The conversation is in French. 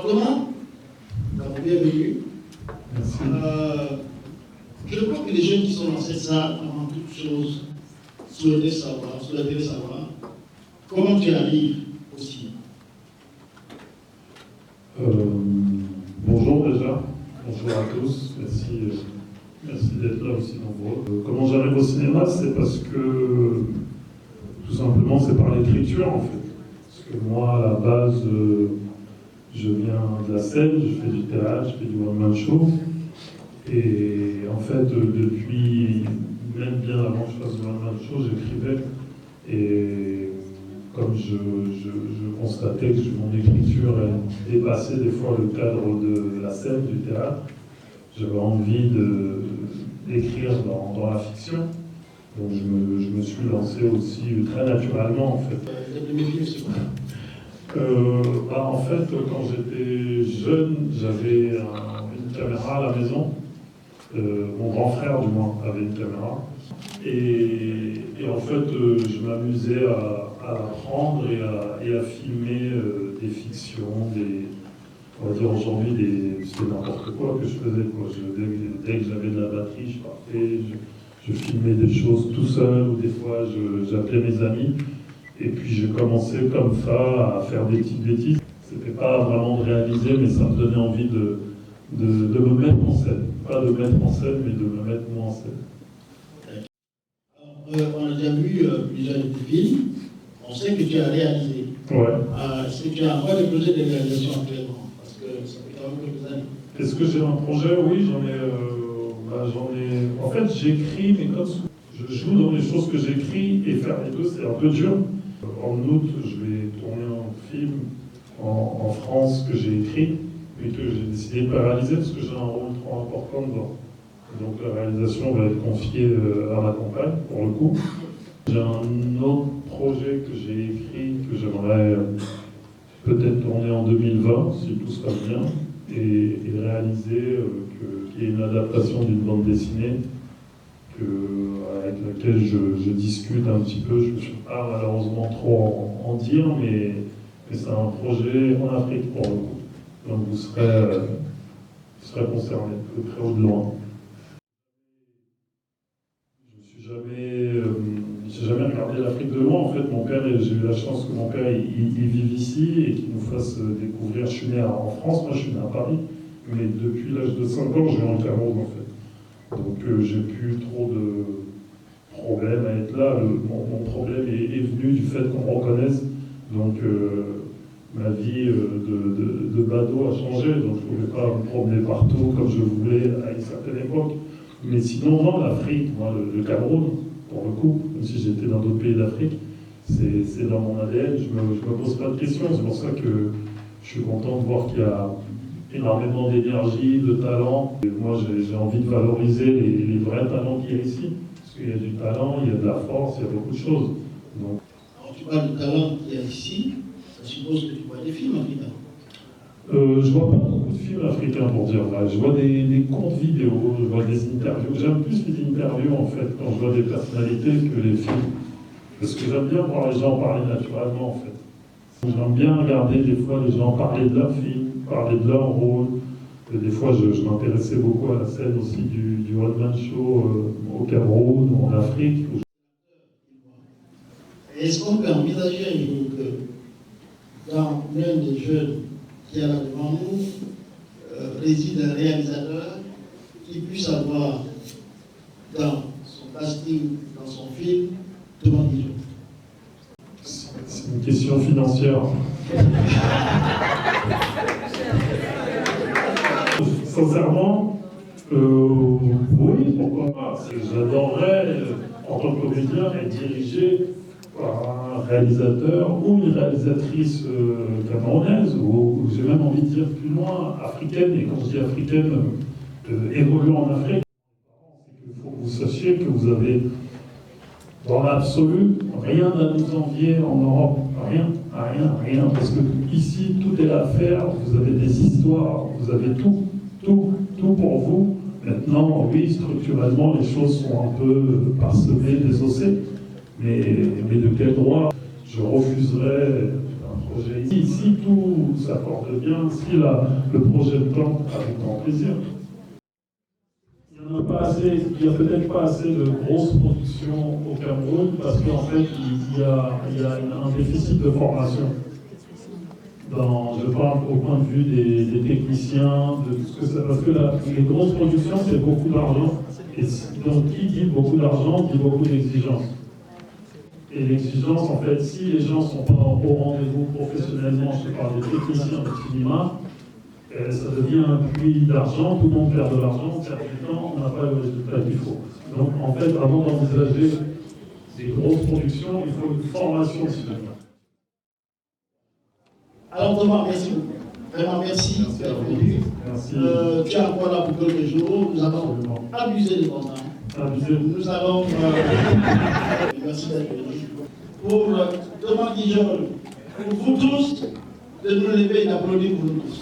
Alors comment? Bienvenue. Merci. Je crois que les jeunes qui sont dans cette salle, avant toute chose, souhaiteraient savoir comment tu arrives au cinéma. Bonjour déjà, bonjour à tous, merci d'être là aussi nombreux. Comment j'arrive au cinéma, c'est parce que tout simplement c'est par l'écriture en fait. Parce que moi à la base je viens de la scène, je fais du théâtre, je fais du one-man show. Et en fait depuis même bien avant que je fasse du one-man show, j'écrivais. Et comme je constatais que mon écriture dépassait des fois le cadre de la scène, du théâtre, j'avais envie d'écrire dans la fiction. Donc je me suis lancé aussi très naturellement en fait. En fait, quand j'étais jeune, j'avais une caméra à la maison. Mon grand frère, du moins, avait une caméra. Et en fait, je m'amusais à prendre et à filmer des fictions, on va dire aujourd'hui, c'était n'importe quoi que je faisais. Dès que j'avais de la batterie, je partais, je filmais des choses tout seul, ou des fois j'appelais mes amis. Et puis j'ai commencé comme ça à faire des petites bêtises. C'était pas vraiment de réaliser, mais ça me donnait envie de me mettre en scène. Pas de mettre en scène, mais de me mettre moi en scène. On a déjà vu plusieurs de tes films. On sait que tu as réalisé. Ouais. Est-ce que tu as encore des projets de réalisation actuellement? Parce que ça fait quand même quelques années. Est-ce que j'ai un projet? Oui, j'en ai. En fait, j'écris, mais comme je joue dans les choses que j'écris, et faire les deux, c'est un peu dur. En août, je vais tourner un film en France que j'ai écrit, mais que j'ai décidé de ne pas réaliser parce que j'ai un rôle trop important dedans. Donc la réalisation va être confiée à ma compagne, pour le coup. J'ai un autre projet que j'ai écrit, que j'aimerais peut-être tourner en 2020, si tout se passe bien, et réaliser qu'il y ait une adaptation d'une bande dessinée avec laquelle je discute un petit peu. Je ne suis pas malheureusement trop en dire, mais c'est un projet en Afrique pour le coup. Donc vous serez concernés, de près ou de loin. J'ai jamais regardé l'Afrique de loin. En fait, mon père, j'ai eu la chance que mon père il vive ici et qu'il nous fasse découvrir. Je suis né en France, moi je suis né à Paris, mais depuis l'âge de 5 ans, je vis en Cameroun en fait. Donc j'ai plus trop de problème à être là. Mon problème est venu du fait qu'on me reconnaisse. Donc ma vie de badaud a changé, donc je ne pouvais pas me promener partout comme je voulais à une certaine époque. Mais sinon, non, l'Afrique, moi, le Cameroun, pour le coup, même si j'étais dans d'autres pays d'Afrique, c'est dans mon ADN, je me pose pas de questions. C'est pour ça que je suis content de voir qu'il y a énormément d'énergie, de talent. Et moi, j'ai envie de valoriser les vrais talents qu'il y a ici. Parce qu'il y a du talent, il y a de la force, il y a beaucoup de choses. Donc... Alors, tu parles du talent qu'il y a ici, ça suppose que tu vois des films africains. Je vois pas beaucoup de films africains pour dire vrai. Je vois des courtes vidéos, je vois des interviews. J'aime plus les interviews en fait quand je vois des personnalités que les films. Parce que j'aime bien voir les gens parler naturellement en fait. J'aime bien regarder des fois les gens parler de leurs films, parler de leur rôle. Et des fois je m'intéressais beaucoup à la scène aussi du one-man show au Cameroun ou en Afrique. Est-ce qu'on peut envisager un jour que dans l'un des jeunes qui est là devant nous, réside un réalisateur qui puisse avoir dans son casting, dans son film, devant les jeunes? C'est une question financière. Sincèrement, oui, pourquoi pas. J'adorerais, en tant que comédien, être dirigé par un réalisateur ou une réalisatrice camerounaise, ou j'ai même envie de dire plus loin, africaine, et quand je dis africaine, évoluant en Afrique. Il faut que vous sachiez que vous avez, dans l'absolu, rien à nous envier en Europe. Rien, parce que ici, tout est à faire, vous avez des histoires, vous avez tout pour vous. Maintenant, oui, structurellement, les choses sont un peu parsemées, désossées. Mais de quel droit je refuserais un projet. Si tout s'accorde bien, si le projet me tente, avec grand plaisir. Il n'y a peut-être pas assez de grosses productions au Cameroun parce qu'en fait, il y a un déficit de formation. Je parle au point de vue des techniciens, de tout ce que ça. Parce que les grosses productions, c'est beaucoup d'argent. Et donc, qui dit beaucoup d'argent, dit beaucoup d'exigences. Et l'exigence, en fait, si les gens ne sont pas au rendez-vous professionnellement, je parle des techniciens de cinéma, ça devient un puits d'argent, tout le monde perd de l'argent, on perd du temps, on n'a pas le résultat qu'il faut. Donc, en fait, avant d'envisager des grosses productions, il faut une formation de cinéma. Alors Thomas, merci beaucoup. Vraiment merci d'être venu. Merci. Tu es encore là pour quelques jours. Nous allons abuser de ton temps. Nous allons. Merci d'être venu. Pour Thomas Guijon, pour vous tous, de nous lever et d'applaudir pour nous tous.